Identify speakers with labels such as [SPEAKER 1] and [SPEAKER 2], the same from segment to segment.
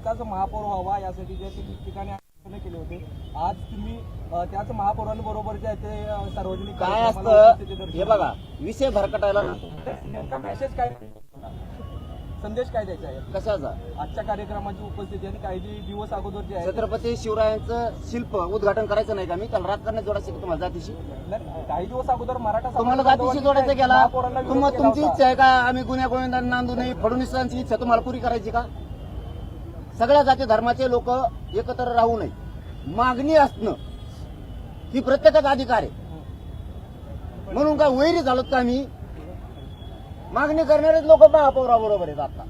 [SPEAKER 1] त्याचाच महापौर व्हावा यासाठी जे ठिकठिकाणी आंदोलन केले होते, आज तुम्ही त्याच महापौरांबरोबर जे आहे ते सार्वजनिक
[SPEAKER 2] काय असतं हे बघा, विषय भरकटायला
[SPEAKER 1] नेमका मेसेज काय, संदेश काय द्यायचा आहे
[SPEAKER 2] कशाचा?
[SPEAKER 1] आजच्या कार्यक्रमाची उपस्थिती आणि काही दिवस अगोदर जे आहे
[SPEAKER 2] छत्रपती शिवरायांचं शिल्प उद्घाटन करायचं नाही का? मी त्याला राजकारणात जोडायचं तुम्हाला जातीशी?
[SPEAKER 1] काही दिवस अगोदर मराठा
[SPEAKER 2] तुम्हाला जातीशी जोडायचं गेला? तुमची इच्छा आहे का आम्ही गुन्ह्या गोविंदांना नांदू नये? फडणवीसांची इच्छा तुम्हाला पुरी करायची का? सगळ्या जाती धर्माचे लोक एकत्र राहू नये, मागणी असणं ही प्रत्येकाचा अधिकार आहे. म्हणून काय वैरी झालोत का आम्ही? मागणी करणारेच लोक महापौराबरोबर आहेत. आता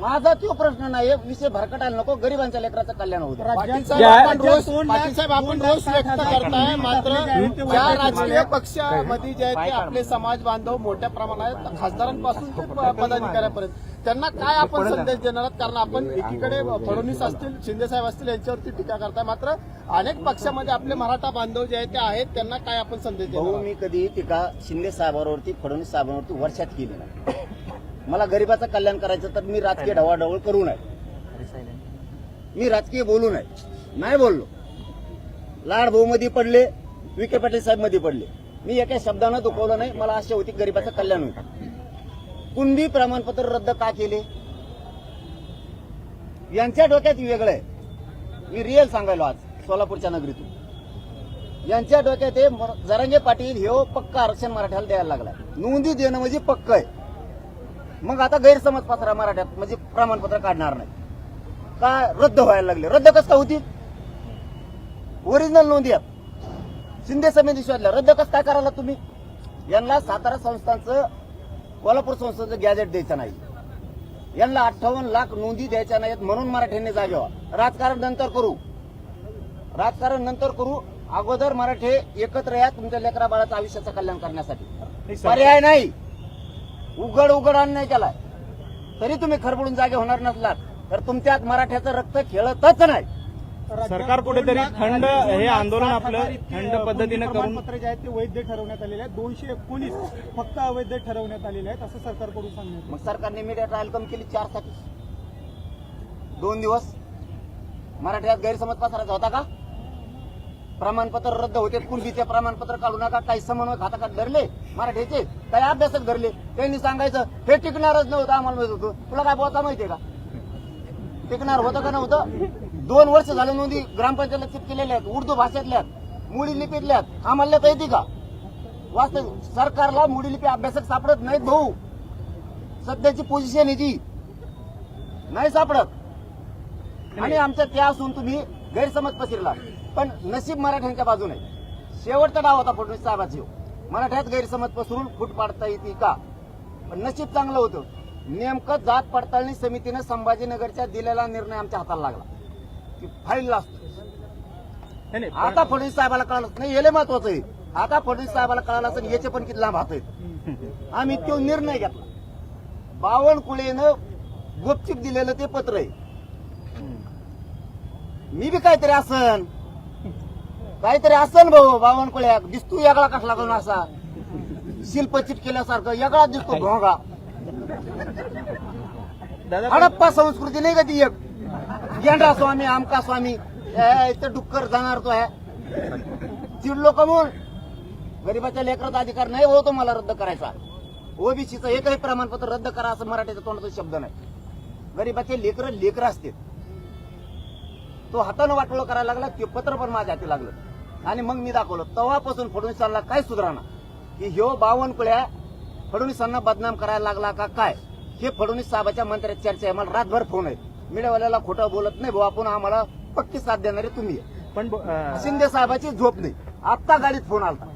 [SPEAKER 2] माझा तो प्रश्न नाही, विषय भरकटायला नको, गरिबांच्या लेकराचं कल्याण होतं.
[SPEAKER 3] पाटील साहेब आपण रोष व्यक्त करताय, मात्र ज्या राजकीय पक्षामध्ये जे आहेत ते आपले समाज बांधव मोठ्या प्रमाणात खासदारांपासून ते पदाधिकाऱ्यापर्यंत त्यांना काय आपण संदेश देणार आहात? कारण आपण एकीकडे फडणवीस असतील, शिंदे साहेब असतील यांच्यावरती टीका करताय, मात्र अनेक पक्षामध्ये आपले मराठा बांधव जे आहेत ते आहेत, त्यांना काय आपण संदेश देणार?
[SPEAKER 2] मी कधी टीका शिंदे साहेबांवरती, फडणवीस साहेबांवरती वर्षात केली नाही. मला गरिबाचं कल्याण करायचं तर मी राजकीय ढवाढवळ करू नये, मी राजकीय बोलू नये, नाही बोललो. लाड भाऊ मध्ये पडले, विखे पाटील साहेब मध्ये पडले, मी एका शब्दानं दुखवलं नाही. मला आशा होती गरिबाचं कल्याण होईल. कुणबी प्रमाणपत्र रद्द का केले यांच्या डोक्यात वेगळं आहे. मी रिअल सांगायलो आज सोलापूरच्या नगरीतून. यांच्या डोक्यात हे जरांगे पाटील हे पक्का आरक्षण मराठ्याला द्यायला लागला, नोंदी देणं म्हणजे पक्क आहे. मग आता गैरसमज पत्रा मराठ्यात म्हणजे प्रमाणपत्र काढणार नाही का? रद्द व्हायला लागले. रद्द कसं होतील? ओरिजिनल नोंदी आहेत शिंदे समिती शोधल्या, रद्द कसं काय करायला तुम्ही? यांना सातारा संस्थांचं, कोल्हापूर संस्थांचं गॅजेट द्यायचं नाही, यांना 58 लाख नोंदी द्यायच्या नाहीत, म्हणून मराठ्यांनी जागे व्हा. राजकारण नंतर करू, राजकारण नंतर करू. अगोदर मराठे एकत्र या तुमच्या लेकरा बाळाचं आयुष्याचं कल्याण करण्यासाठी. पर्याय नाही, उघड अन्याय केलाय तरी तुम्ही खरबडून जागे होणार नसलात तर तुमच्यात मराठ्याचं रक्त खेळतच नाही.
[SPEAKER 4] सरकार कुठेतरी थंड हे आंदोलन आपलं थंड पद्धतीने करून
[SPEAKER 5] प्रमाणपत्र जे आहेत ते वैध ठरवण्यात आलेले आहेत. 219 फक्त अवैध ठरवण्यात आलेले आहेत असं सरकारकडून सांगण्यात.
[SPEAKER 2] मग सरकारने मीडिया ट्रायल कमी केली 4 साठी. 2 दिवस मराठ्यात गैरसमज पसरायचा होता का? प्रमाणपत्र रद्द होते, कुणबीचे प्रमाणपत्र काढू नका. काही समन्वय खाताखात धरले मराठ्याचे, काही अभ्यासक धरले, त्यांनी सांगायचं हे टिकणारच नव्हतं. आम्हाला माहित होतं. तुला काय बोलता माहितीये का? टिकणार होतं का नव्हतं? 2 वर्ष झालं नोंदी ग्रामपंचायतला चिपकेलेल्या आहेत, उर्दू भाषेतल्या, मुडी लिपीतल्या. आम्हाला तर येते का? वास्तव सरकारला मुडी लिपी अभ्यासक सापडत नाहीत भाऊ. सध्याची पोझिशन याची नाही सापडत. आणि आमच्या त्या असून तुम्ही गैरसमज पसरला. पण नशीब मराठ्यांच्या बाजूने. शेवटचा डाव होता फडणवीस साहेबाची, मराठ्यात गैरसमज पसरून फूट पाडता येते का? पण नशीब चांगलं होतं. नेमकं जात पडताळणी समितीनं संभाजीनगरच्या दिलेला निर्णय आमच्या हाताला लागला की फाईल लागतो. आता फडणवीस साहेबाला कळालं नाही, हे महत्वाचं आहे. आता फडणवीस साहेबाला कळालं असेल याचे पण किती लांब हात आहेत. आम्ही तो निर्णय घेतला. बावनकुळेनं गुपचूप दिलेलं ते पत्र आहे. मी बी काहीतरी असन भाऊ. बावनकुळ्या दिसतो वेगळा कसला करून असा शिल्प चिटकेल्यासारखं वेगळा दिसतो भोंगा. हडप्पा संस्कृती नाही का ती? एक गेंडा स्वामी, आमका स्वामी, डुक्कर जाणार तो आहे. चिडलो कमून. गरीबाच्या लेकराचा अधिकार नाही हो तुम्हाला रद्द करायचा. ओबीसीचं एकही प्रमाणपत्र रद्द करा असं मराठीचा तोंडाचा शब्द नाही. गरीबाचे लेकर असते. तो हातानं वाटोळं करायला लागला, ते पत्र पण माझ्या हाती लागलं आणि मग मी दाखवलं. तेव्हापासून फडणवीसांना काय सुधारणा की ह्यो बावनकुळ्या फडणवीसांना बदनाम करायला लागला का काय, हे फडणवीस साहेबाच्या मंत्र्यात चर्चा आहे. मला रातभर फोन आहे. मीडियावाल्याला खोटं बोलत नाही भाऊ, आपण आम्हाला पक्की साथ देणारे तुम्ही.
[SPEAKER 4] पण
[SPEAKER 2] शिंदे साहेबाची झोप नाही. आता गाडीत फोन आलता.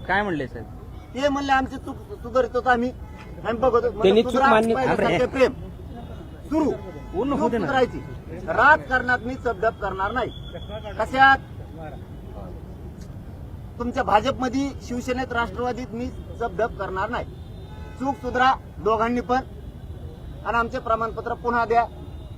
[SPEAKER 4] काय म्हणले साहेब?
[SPEAKER 2] ते म्हणले आमची चूक सुधारित होतो आम्ही बघतो. प्रेम सुरू सुधारायची. राजकारणात मी चपडप करणार नाही. कशात? तुमच्या भाजपमध्ये, शिवसेनेत, राष्ट्रवादीत मी चपडप करणार नाही. चूक सुधारा दोघांनी पण आणि आमचे प्रमाणपत्र पुन्हा द्या,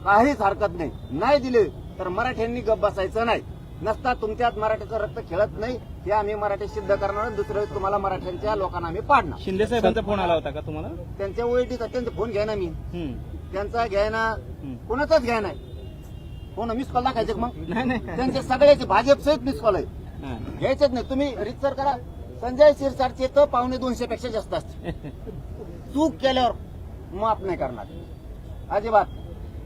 [SPEAKER 2] काहीच हरकत नाही. नाही दिले तर मराठ्यांनी गप बसायचं नाही. नसता तुमच्यात मराठीचं रक्त खेळत नाही हे आम्ही मराठी सिद्ध करणार. दुसरं तुम्हाला मराठ्यांच्या लोकांना आम्ही पाडणार.
[SPEAKER 4] शिंदे साहेबांचा फोन आला होता का तुम्हाला?
[SPEAKER 2] त्यांच्या ओळखीचा त्यांचा फोन घ्या ना मी,
[SPEAKER 4] हम्म.
[SPEAKER 2] त्यांचा घ्या ना, कोणाचाच घ्या नाही. फोन मिस कॉल दाखायचे का मग?
[SPEAKER 4] नाही
[SPEAKER 2] त्यांचे सगळ्याचे भाजप सहित मिस कॉल आहे,
[SPEAKER 4] हा.
[SPEAKER 2] घ्यायचेच नाही. तुम्ही रितसर करा. संजय शिरसाटचे तर 250 पेक्षा जास्त असते. चूक केल्यावर माफ नाही करणार अजिबात.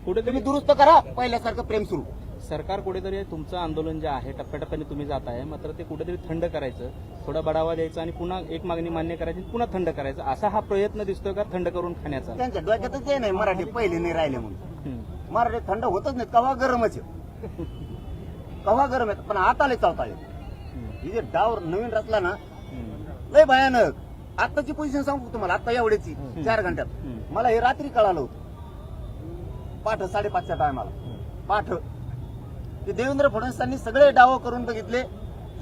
[SPEAKER 4] कुठेतरी
[SPEAKER 2] तुम्ही दुरुस्त करा, पहिल्यासारखं प्रेम सुरू.
[SPEAKER 4] सरकार कुठेतरी तुमचं आंदोलन जे आहे टप्प्याटप्प्याने तुम्ही जात आहे, मात्र ते कुठेतरी थंड करायचं, थोडा बढावा द्यायचा आणि पुन्हा एक मागणी मान्य करायची, पुन्हा थंड करायचं, असा हा प्रयत्न दिसतोय का थंड करून खाण्याचा?
[SPEAKER 2] त्यांच्या डोक्यातच ते नाही मराठी पहिले नाही राहिले म्हणून.
[SPEAKER 4] हम्म.
[SPEAKER 2] मराठी थंड होतच नाही, कवा गरमच आहे. कवा गरम आहे, पण आता लय चालता येईल. ही जे डाव नवीन रचला ना लय भयानक. आताची पोझिशन सांगू तुम्हाला, आता एवढ्याची 4 घंट्यात. मला हे रात्री कळालं होतं, पाठ 5:30च्या टायमाला. पाठ ते देवेंद्र फडणवीसांनी सगळे डाव करून बघितले.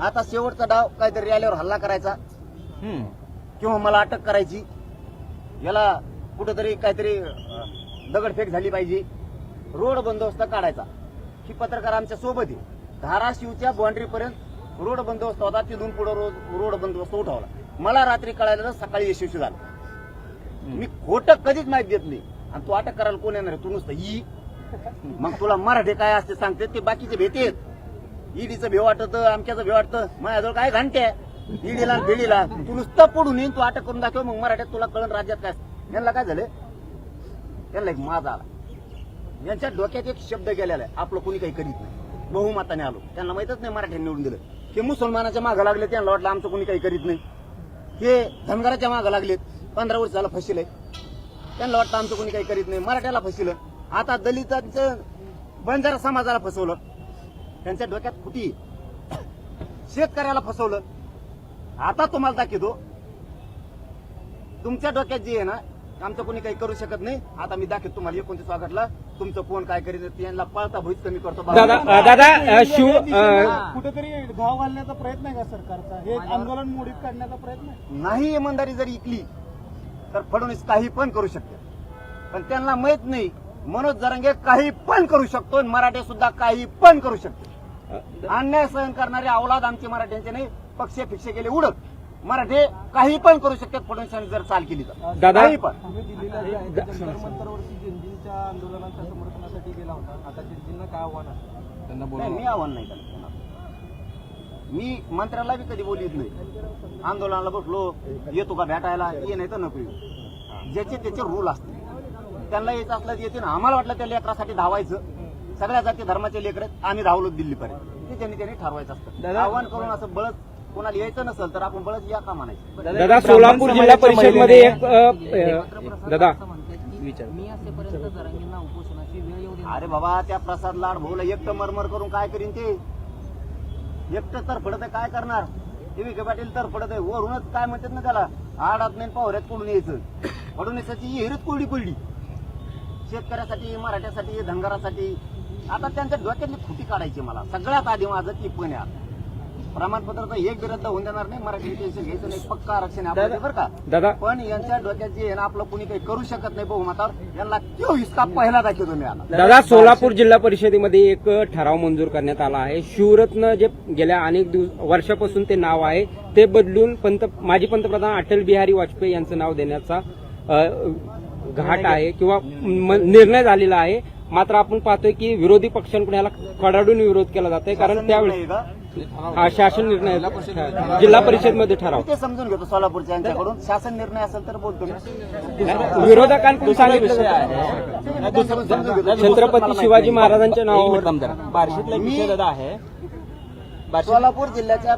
[SPEAKER 2] आता शेवटचा डाव काहीतरी आल्यावर हल्ला करायचा
[SPEAKER 4] हम्म.
[SPEAKER 2] किंवा मला अटक करायची, याला कुठेतरी काहीतरी दगडफेक झाली पाहिजे, रोड बंदोबस्त काढायचा. ही पत्रकार आमच्या सोबत आहे. धाराशिवच्या बाउंड्री पर्यंत रोड बंदोबस्त होता, तिथून पुढे रोड बंदोबस्त उठवला. मला रात्री कळायला सकाळी यशस्वी झालं. मी खोटं कधीच माहिती देत नाही. आणि तू अटक करायला कोण येणार आहे? तू नुसतं ई, मग तुला मराठी काय असते सांगते ते बाकीचे भेटेत. ईडीचं भेव वाटत, आमच्याचं भेव वाटतं. माझ्याजवळ काय घंटे ईडीला भेडीला. तू नुसतं पडून येईन, तू अटक करून दाखव, मग मराठ्यात तुला कळण राज्यात काय. यांना काय झालं, त्यांना एक माझा आला. यांच्या डोक्यात एक शब्द गेलेला आहे, आपलं कोणी काही करीत नाही. बहुमताने आलो, त्यांना माहितच नाही मराठ्यांनी निवडून दिलं. हे मुसलमानाच्या मागं लागले, त्यांना वाटलं आमचं कोणी काही करीत नाही. हे धनगराच्या मागं लागलेत, 15 वर्ष झालं फसिलंय, त्यांना वाटतं आमचं कोणी काही करीत नाही. मराठ्याला फसिलं, आता दलितांचं बंजारा समाजाला फसवलं. त्यांच्या डोक्यात कुठी शेतकऱ्याला फसवलं. आता तुम्हाला दाखवतो, तुमच्या डोक्यात जे आहे ना आमचं कोणी काही करू शकत नाही. आता मी दाखवतो तुम्हाला 29 ऑगस्टला तुमचं कोण काय करीत, त्यांना पळता भुईच कमी करतो.
[SPEAKER 4] दादा शिव
[SPEAKER 5] कुठेतरी घाव घालण्याचा प्रयत्न आहे का सरकारचा? हे आंदोलन मोडीत काढण्याचा प्रयत्न आहे?
[SPEAKER 2] नाही इमानदारी जर इकली तर फडणवीस काही पण करू शकते, पण त्यांना माहित नाही मनोज जरांगे काही पण करू शकतो, मराठे सुद्धा काही पण करू शकतो. अन्याय सहन करणारे अवलाद आमचे मराठ्यांचे नाही. पक्ष फिक्ष गेले उडत, मराठे काही पण करू शकतात फडणवीसांनी जर चाल केली तर.
[SPEAKER 4] दादा
[SPEAKER 2] काही पण.
[SPEAKER 1] तुम्ही दिल्लीला जे आहे ते जंतर मंतरवरती जिंजींच्या आंदोलनाच्या समर्थनासाठी गेला होता. आता जिंजींना काय आव्हान आहे? त्यांना
[SPEAKER 2] नाही, मी आव्हान नाही करणार. मी मंत्र्याला बी कधी बोलित नाही. आंदोलनाला बसलो, येतो का भेटायला, ये नाही तर नको येऊ. ज्याचे त्याचे रूल असते, त्यांना यायचं असलं येते ना. आम्हाला वाटलं त्या लेकरासाठी धावायचं, सगळ्या जाती धर्माचे लेकर आहेत, आम्ही धावलो दिल्लीपर्यंत. ते त्यांनी ठरवायचं असतं. आव्हान करून असं बळच कोणाला यायचं नसेल तर आपण बळच या का म्हणायचं.
[SPEAKER 4] दादा सोलापूर जिल्हा परिषद मध्ये एक दादा विचार
[SPEAKER 6] मी असेपर्यंत जरांगींना उपोषणाची वेळ येऊ देणार.
[SPEAKER 2] अरे बाबा, त्या प्रसाद लाड भाऊला एकटं मरमर करून काय करीन ते? एकटं तर पडत आहे, काय करणार? विखे पाटील तर पडत आहे, वरूनच काय म्हणतात ना त्याला, आडात नाही पावऱ्यात कोडून यायचं. फडणवीसाची हिरीत कोरडी पडली शेतकऱ्यासाठी, मराठ्यासाठी, धनगरासाठी. आता त्यांच्या डोक्यातली खुटी काढायची. मला सगळ्यात आधी माझं टिप्पणी आहे, प्रमाणपत्राचं एक विरुद्ध होऊन देणार नाही. मराठी टेन्शन घ्यायचं नाही, पक्का आरक्षण आहे आपलं, बरं का?
[SPEAKER 4] दादा
[SPEAKER 2] पण यांच्या डोक्यात जे आहे ना, आपलं कोणी काही करू शकत नाही बहुमतावर, यांना 24 का पहिला दाखवतो मी आता.
[SPEAKER 7] दादा सोलापूर जिल्हा परिषदेमध्ये एक ठराव मंजूर करण्यात आला आहे. शिवरत्न जे गेल्या अनेक वर्षापासून ते नाव आहे ते बदलून माजी पंतप्रधान अटल बिहारी वाजपेयी यांचं नाव देण्याचा घाट आहे किंवा निर्णय झालेला आहे. मात्र आपण पाहतोय की विरोधी पक्षांकडून याला कडाडून विरोध केला जातोय, कारण त्यावेळी हा शासन निर्णय जिल्हा परिषदमध्ये ठराव
[SPEAKER 2] ते समजून घेतो सोलापूरच्या यांच्याकडून. शासन निर्णय असेल तर बोलतो मी.
[SPEAKER 7] विरोधकांकडून सांगितलं छत्रपती शिवाजी महाराजांच्या नावावर
[SPEAKER 4] बार्शीतला विषय दादा आहे.
[SPEAKER 2] सोलापूर जिल्ह्याच्या